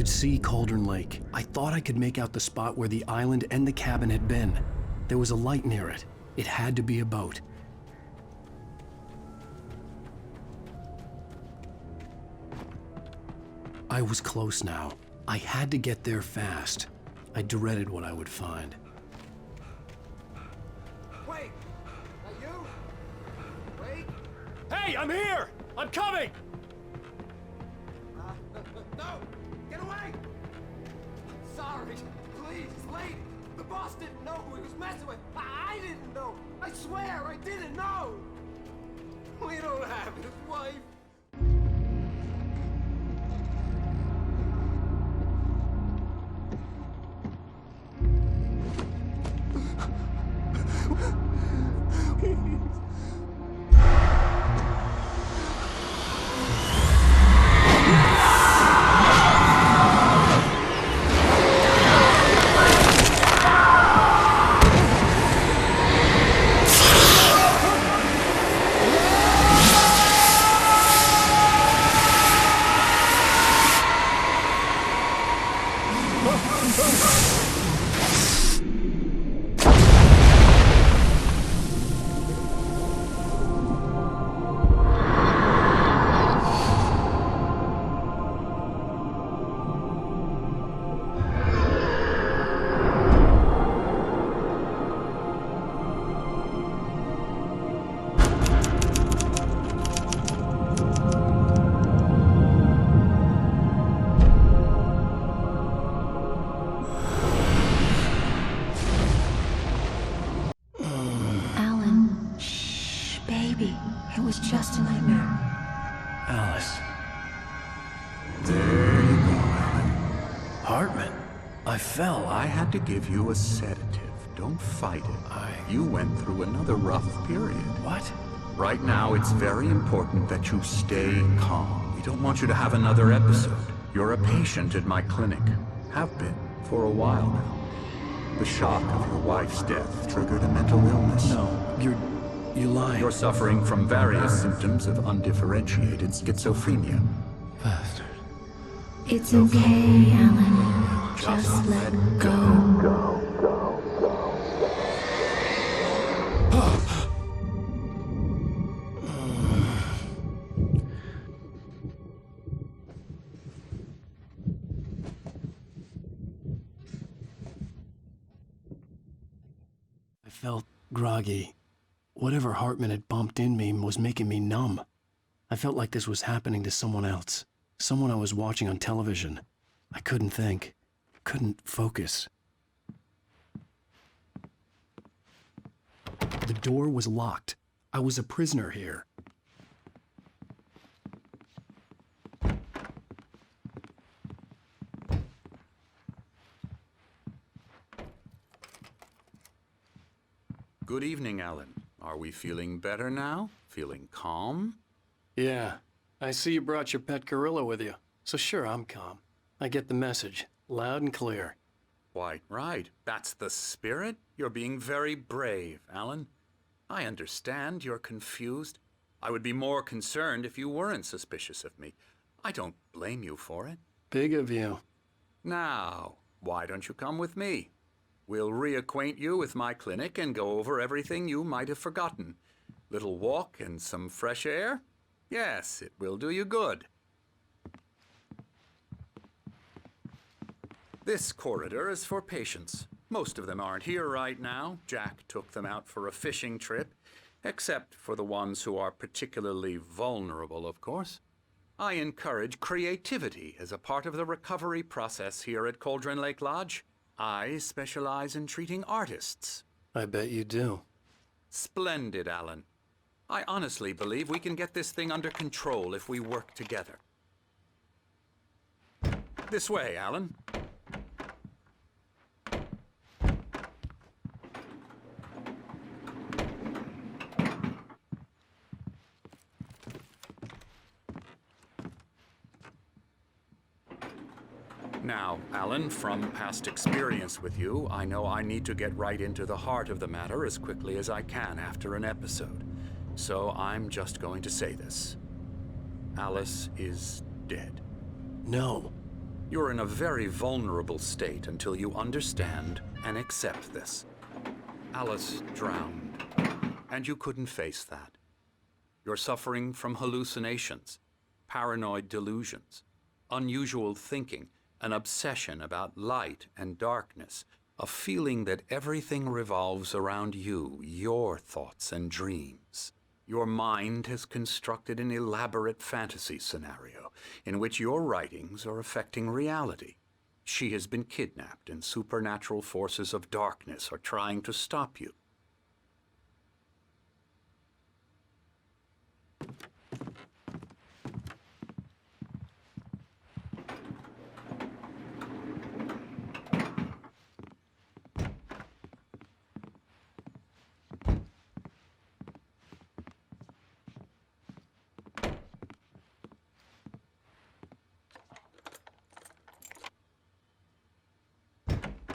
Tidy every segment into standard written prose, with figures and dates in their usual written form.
could see Cauldron Lake. I thought I could make out the spot where the island and the cabin had been. There was a light near it. It had to be a boat. I was close now. I had to get there fast. I dreaded what I would find. Wait! Are you? Wait! Hey, I'm here! I'm coming! No! Get away! Sorry. Please, lady. The boss didn't know who he was messing with. I didn't know. I swear I didn't know. We don't have his wife. It was just a nightmare. Alice. There you go, Alan. Hartman. I fell. I had to give you a sedative. Don't fight it. You went through another rough period. What? Right now, it's very important that you stay calm. We don't want you to have another episode. You're a patient at my clinic. Have been for a while now. The shock of your wife's death triggered a mental illness. No, you're lying. You're suffering from various symptoms of undifferentiated schizophrenia. Bastard. It's okay, Alan. Just let go. I felt groggy. Whatever Hartman had bumped in me was making me numb. I felt like this was happening to someone else. Someone I was watching on television. I couldn't think. Couldn't focus. The door was locked. I was a prisoner here. Good evening, Alan. Are we feeling better now? Feeling calm? Yeah. I see you brought your pet gorilla with you. So sure, I'm calm. I get the message. Loud and clear. Why, right. That's the spirit. You're being very brave, Alan. I understand you're confused. I would be more concerned if you weren't suspicious of me. I don't blame you for it. Big of you. Now, why don't you come with me? We'll reacquaint you with my clinic and go over everything you might have forgotten. Little walk and some fresh air? Yes, it will do you good. This corridor is for patients. Most of them aren't here right now. Jack took them out for a fishing trip, except for the ones who are particularly vulnerable, of course. I encourage creativity as a part of the recovery process here at Cauldron Lake Lodge. I specialize in treating artists. I bet you do. Splendid, Alan. I honestly believe we can get this thing under control if we work together. This way, Alan. Now, Alan, from past experience with you, I know I need to get right into the heart of the matter as quickly as I can after an episode. So I'm just going to say this. Alice is dead. No. You're in a very vulnerable state until you understand and accept this. Alice drowned, and you couldn't face that. You're suffering from hallucinations, paranoid delusions, unusual thinking, an obsession about light and darkness, a feeling that everything revolves around you, your thoughts and dreams. Your mind has constructed an elaborate fantasy scenario in which your writings are affecting reality. She has been kidnapped and supernatural forces of darkness are trying to stop you.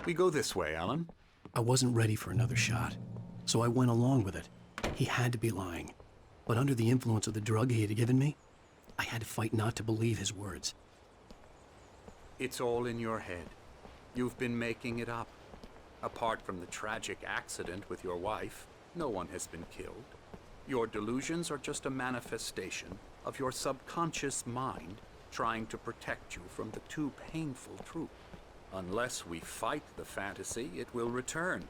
We go this way, Alan. I wasn't ready for another shot, so I went along with it. He had to be lying. But under the influence of the drug he had given me, I had to fight not to believe his words. It's all in your head. You've been making it up. Apart from the tragic accident with your wife, no one has been killed. Your delusions are just a manifestation of your subconscious mind trying to protect you from the too painful truth. Unless we fight the fantasy, it will return.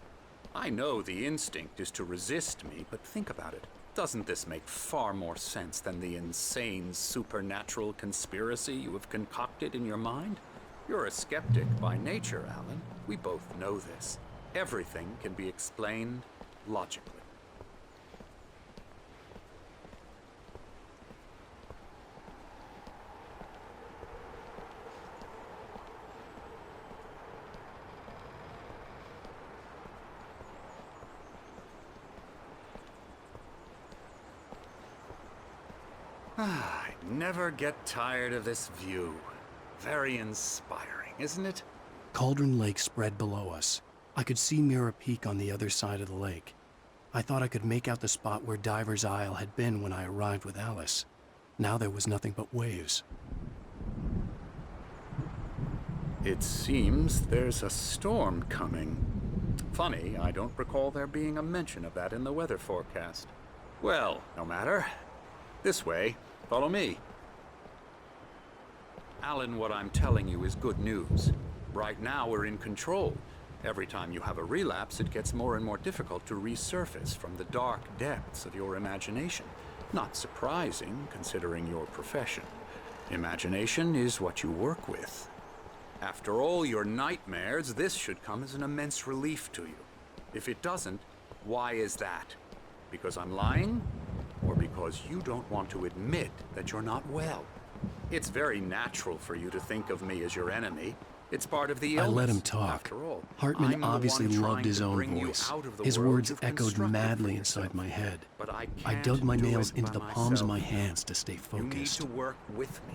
I know the instinct is to resist me, but think about it. Doesn't this make far more sense than the insane supernatural conspiracy you have concocted in your mind? You're a skeptic by nature, Alan. We both know this. Everything can be explained logically. I never get tired of this view. Very inspiring, isn't it? Cauldron Lake spread below us. I could see Mirror Peak on the other side of the lake. I thought I could make out the spot where Diver's Isle had been when I arrived with Alice. Now there was nothing but waves. It seems there's a storm coming. Funny, I don't recall there being a mention of that in the weather forecast. Well, no matter. This way. Follow me. Alan, what I'm telling you is good news. Right now, we're in control. Every time you have a relapse, it gets more and more difficult to resurface from the dark depths of your imagination. Not surprising, considering your profession. Imagination is what you work with. After all your nightmares, this should come as an immense relief to you. If it doesn't, why is that? Because I'm lying? Or because you don't want to admit that you're not well? It's very natural for you to think of me as your enemy. It's part of the illness. I let him talk. After all, Hartman I'm the obviously one loved trying his to own bring you voice. out of the His world words you've echoed constructed madly for inside yourself. my head. But I I can't dug my do nails it into by the palms of my myself. hands to stay You need focused. to work with me.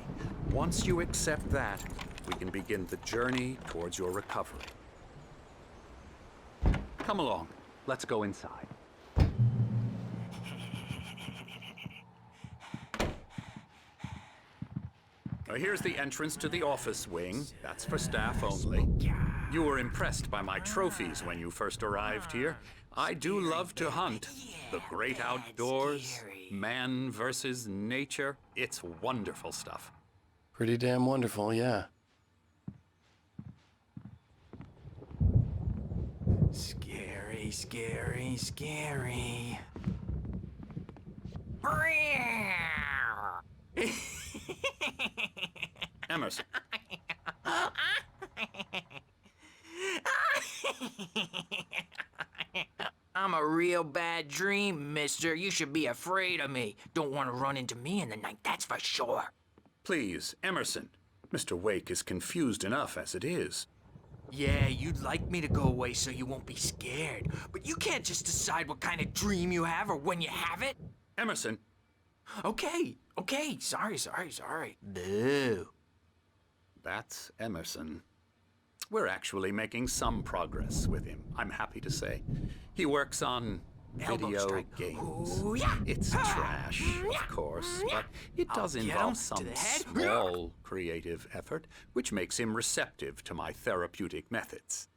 Once you accept that, we can begin the journey towards your recovery. Come along. Let's go inside. Now, here's the entrance to the office wing. That's for staff only. You were impressed by my trophies when you first arrived here. I do love to hunt. The great outdoors, man versus nature. It's wonderful stuff. Pretty damn wonderful, yeah. Scary, scary, scary. Emerson. I'm a real bad dream, mister. You should be afraid of me. Don't want to run into me in the night, that's for sure. Please, Emerson. Mr. Wake is confused enough as it is. Yeah, you'd like me to go away so you won't be scared. But you can't just decide what kind of dream you have or when you have it. Emerson. Okay. Sorry. Boo. That's Emerson. We're actually making some progress with him, I'm happy to say. He works on Elbow video strike. games. Ooh, yeah. It's trash, of course, but it does I'll get involve 'em some to the head. small creative effort, which makes him receptive to my therapeutic methods.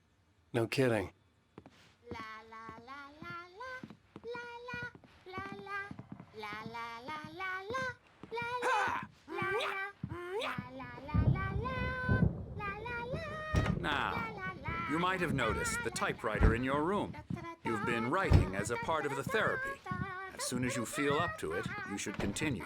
No kidding. La la la la la la la la la la la la la Now, you might have noticed the typewriter in your room. You've been writing as a part of the therapy. As soon as you feel up to it, you should continue.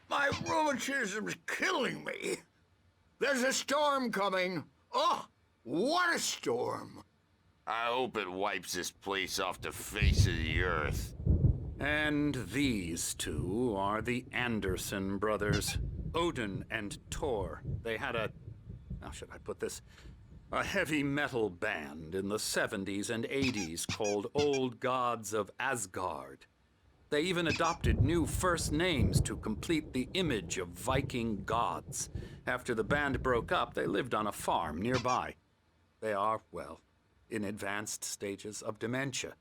My rheumatism's killing me. There's a storm coming. Oh, what a storm. I hope it wipes this place off the face of the earth. And these two are the Anderson brothers, Odin and Tor. They had how should I put this? A heavy metal band in the 70s and 80s called Old Gods of Asgard. They even adopted new first names to complete the image of Viking gods. After the band broke up, they lived on a farm nearby. They are, well, in advanced stages of dementia.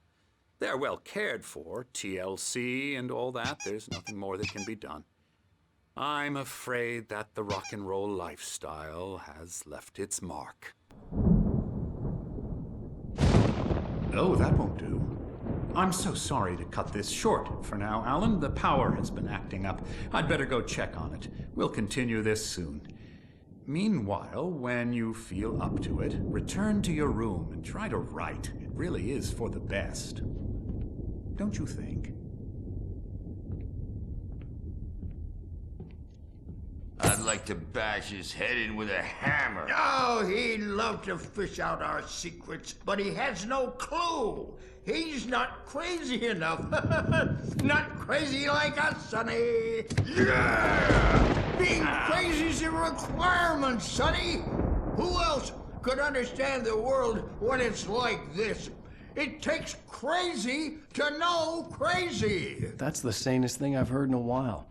They're well cared for, TLC and all that. There's nothing more that can be done. I'm afraid that the rock and roll lifestyle has left its mark. Oh, that won't do. I'm so sorry to cut this short for now, Alan. The power has been acting up. I'd better go check on it. We'll continue this soon. Meanwhile, when you feel up to it, return to your room and try to write. It really is for the best. Don't you think? I'd like to bash his head in with a hammer. Oh, he'd love to fish out our secrets, but he has no clue. He's not crazy enough. Not crazy like us, Sonny. Yeah! Being crazy's a requirement, Sonny. Who else could understand the world when it's like this? It takes crazy to know crazy. That's the sanest thing I've heard in a while.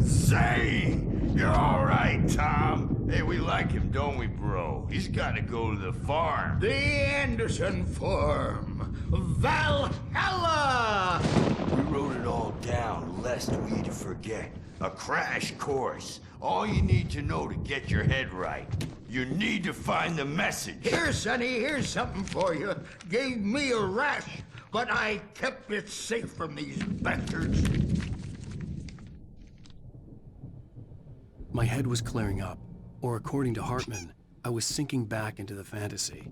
Zane! You're all right, Tom. Hey, we like him, don't we, bro? He's got to go to the farm. The Anderson Farm. Valhalla! We wrote it all down, lest we to forget. A crash course. All you need to know to get your head right. You need to find the message. Here, Sonny, here's something for you. Gave me a rash, but I kept it safe from these bastards. My head was clearing up, or according to Hartman, I was sinking back into the fantasy.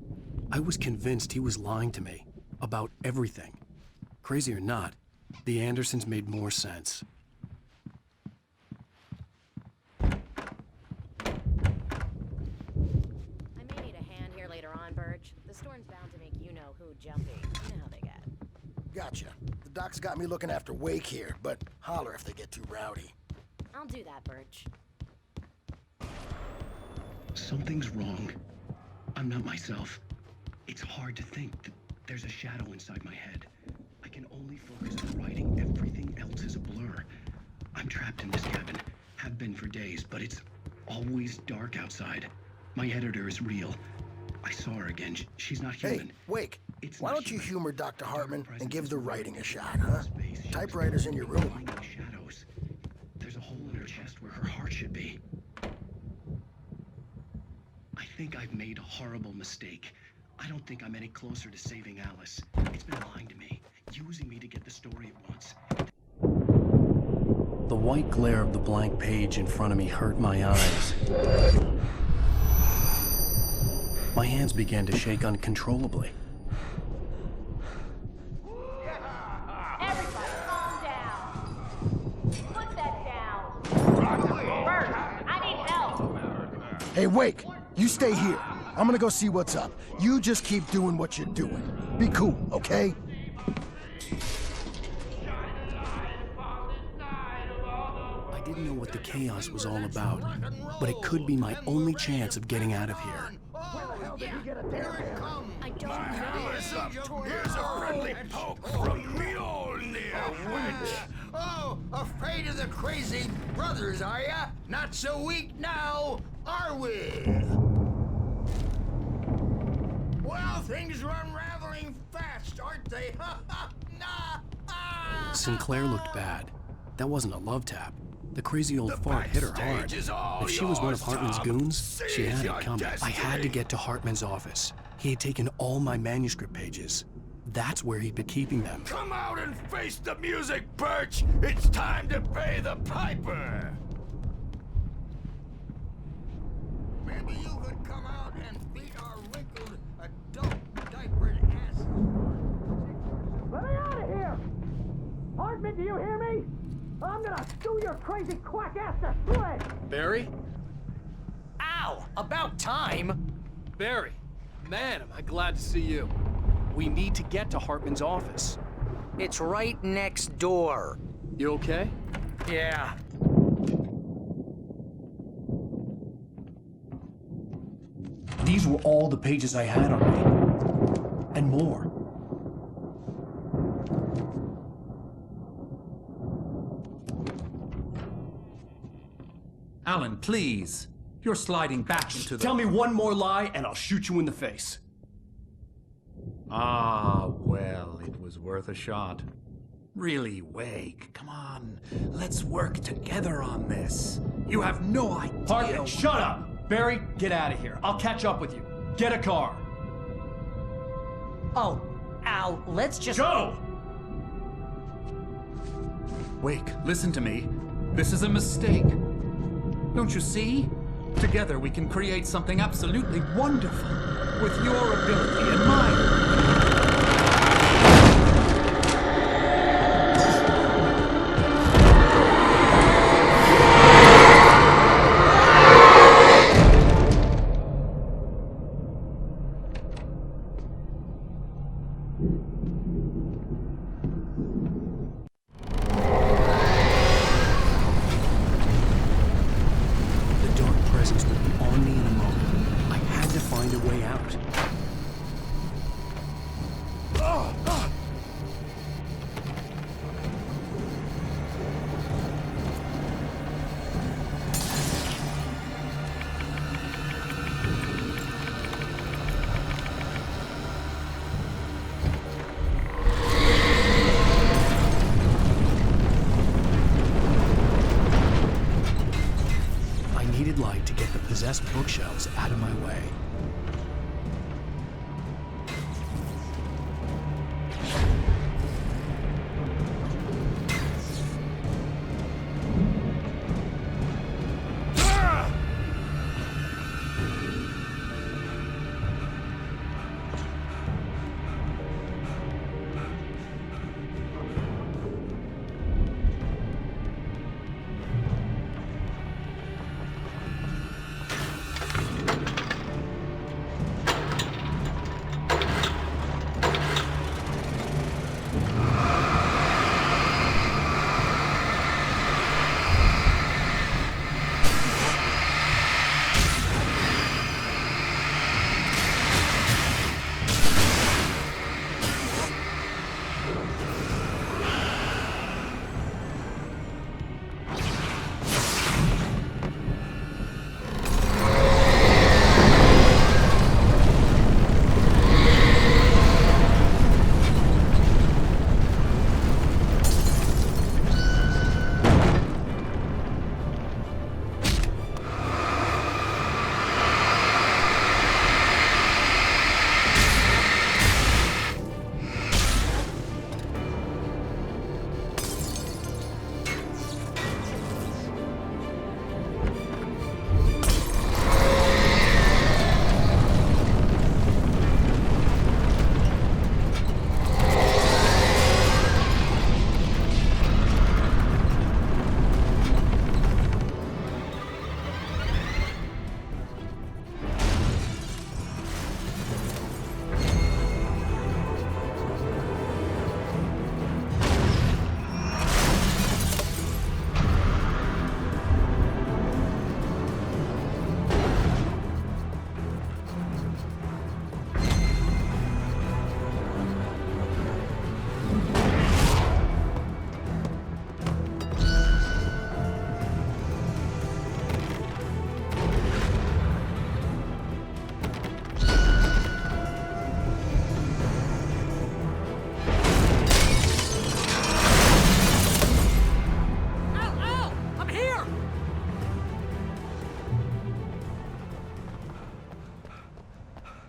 I was convinced he was lying to me about everything. Crazy or not, the Andersons made more sense. I may need a hand here later on, Burge. The storm's bound to make you-know-who jumpy. You know how they get. Gotcha. The doc's got me looking after Wake here, but holler if they get too rowdy. I'll do that, Burge. Something's wrong. I'm not myself. It's hard to think that there's a shadow inside my head. I can only focus on writing. Everything else is a blur. I'm trapped in this cabin. Have been for days, but it's always dark outside. My editor is real. I saw her again. She's not human. Hey, Wake, It's why not don't you human. humor Dr. Hartman and Presence give is the real. writing a shot, huh? Typewriter's in your room. Finding shadows. There's a hole in her chest where her heart should be. I think I've made a horrible mistake. I don't think I'm any closer to saving Alice. It's been lying to me, using me to get the story it wants. The white glare of the blank page in front of me hurt my eyes. My hands began to shake uncontrollably. Everybody, calm down. Put that down. Bert, I need help. Hey, Wake, you stay here. I'm gonna go see what's up. You just keep doing what you're doing. Be cool, okay? I didn't know what the chaos was all about, but it could be my only chance of getting out of here. I don't know. Here's a friendly poke from Mjolnir, wench. Oh, afraid of the crazy brothers, are ya? Not so weak now, are we? Well, things are unraveling fast, aren't they? Sinclair looked bad. That wasn't a love tap. The crazy old fart hit her hard. If she was one of Hartman's goons, she had it coming. I had to get to Hartman's office. He had taken all my manuscript pages. That's where he'd been keeping them. Come out and face the music, Birch! It's time to pay the piper! Maybe you could come out and beat our wrinkled, adult, diapered asses. Let me out of here! Hartman, do you hear me? I'm gonna sue your crazy quack ass to shreds! Barry? Ow! About time! Barry, man, am I glad to see you. We need to get to Hartman's office. It's right next door. You okay? Yeah. These were all the pages I had on me. And more. Alan, please. You're sliding back into the... Tell me one more lie and I'll shoot you in the face. Ah, well, it was worth a shot. Really, Wake, come on. Let's work together on this. You have no idea... Hartman, shut up! Barry, get out of here. I'll catch up with you. Get a car. Oh, Al, let's just... Go! Wake, listen to me. This is a mistake. Don't you see? Together we can create something absolutely wonderful. With your ability and mine. Bookshelves out of my way.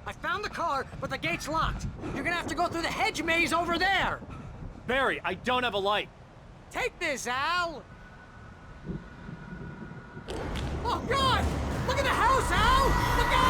I found the car, but the gate's locked. You're gonna have to go through the hedge maze over there. Barry, I don't have a light. Take this, Al. Oh, God! Look at the house, Al! Look out!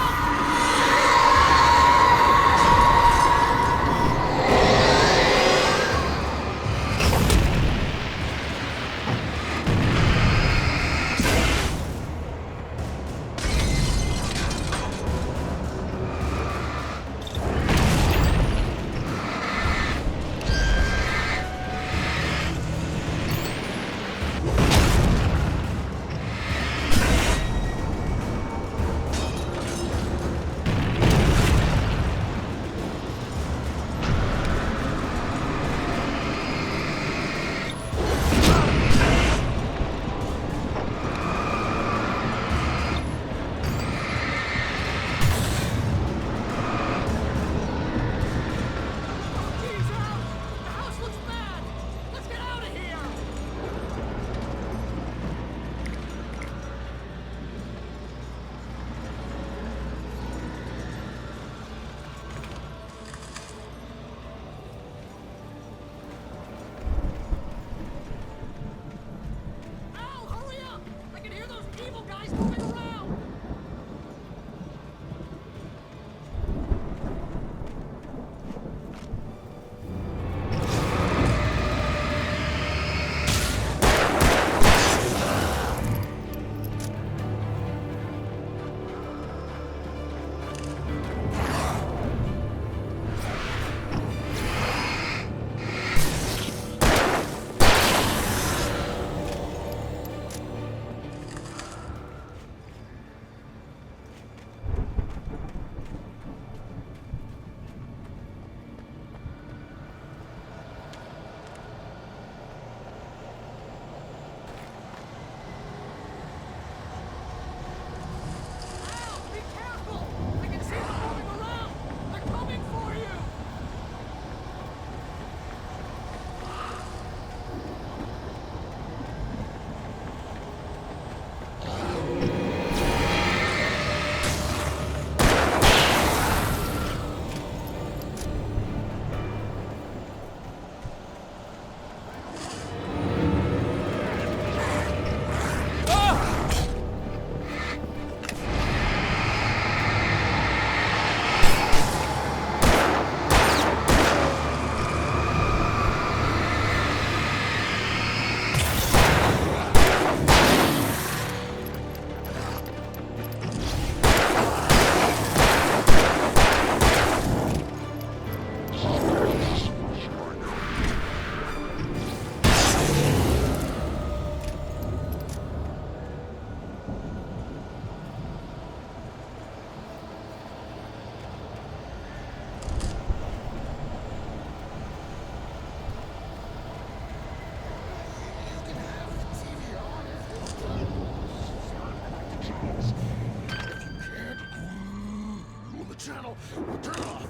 channel. Turn it off.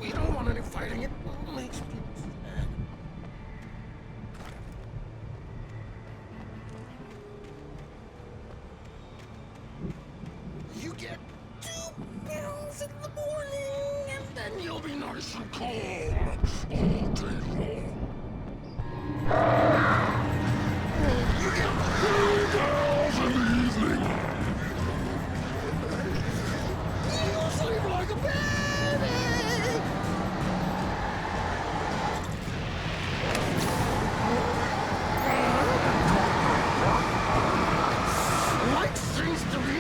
We don't want any fighting. It makes me sad. You get 2 pills in the morning, and then you'll be nice and calm all day long. You get 3 pills in the evening. You sleep like a baby. Light seems to be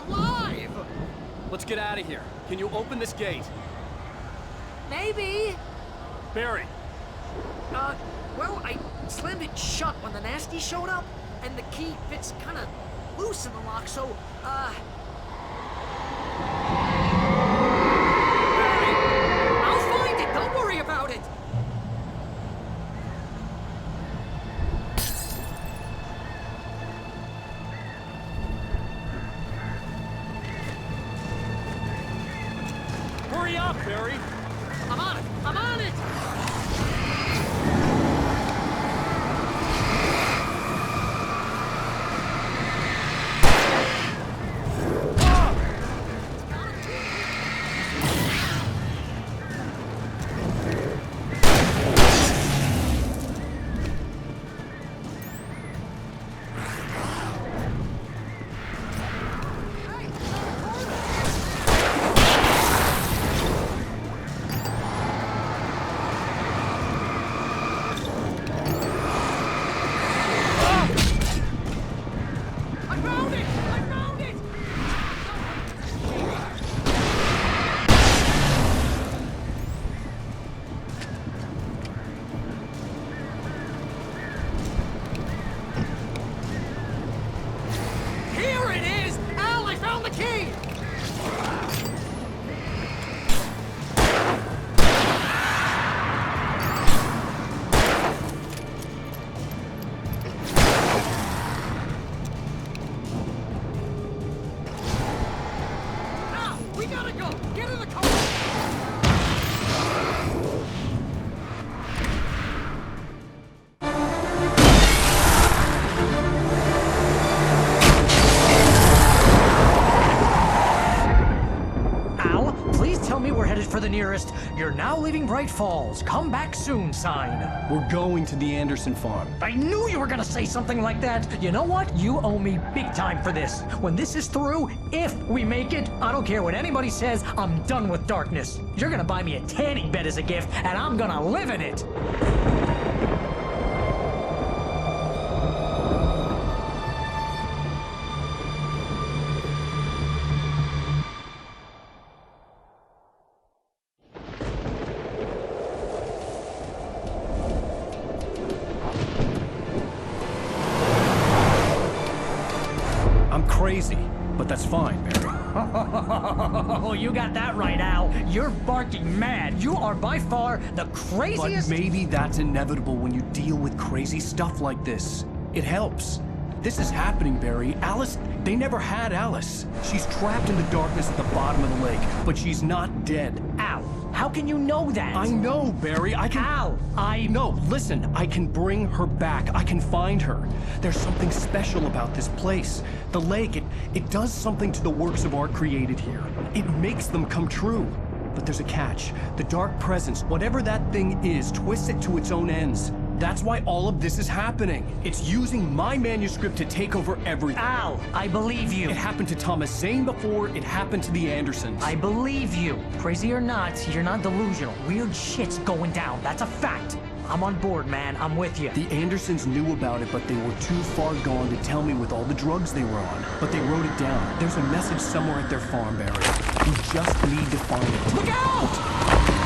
alive! Let's get out of here. Can you open this gate? Maybe. Barry! Well, I slammed it shut when the nasty showed up, and the key fits kind of loose in the lock, so, I'll find it, don't worry about it! Hurry up, Barry! I'm on it! I'm on it! For the nearest, you're now leaving Bright Falls. Come back soon sign. We're going to the Anderson farm. I knew you were gonna say something like that. You know what? You owe me big time for this. When this is through, if we make it, I don't care what anybody says, I'm done with darkness. You're gonna buy me a tanning bed as a gift, and I'm gonna live in it. Crazy, but that's fine, Barry. Oh, you got that right, Al. You're barking mad. You are by far the craziest... But maybe that's inevitable when you deal with crazy stuff like this. It helps. This is happening, Barry. Alice, they never had Alice. She's trapped in the darkness at the bottom of the lake, but she's not dead. Al, how can you know that? I know, Barry. I can... Al, No, listen. I can bring her back. I can find her. There's something special about this place. The lake, it does something to the works of art created here. It makes them come true. But there's a catch. The dark presence, whatever that thing is, twists it to its own ends. That's why all of this is happening. It's using my manuscript to take over everything. Al, I believe you. It happened to Thomas Zane before, it happened to the Andersons. I believe you. Crazy or not, you're not delusional. Weird shit's going down. That's a fact. I'm on board, man. I'm with you. The Andersons knew about it, but they were too far gone to tell me with all the drugs they were on. But they wrote it down. There's a message somewhere at their farm, Barry. We just need to find it. Look out!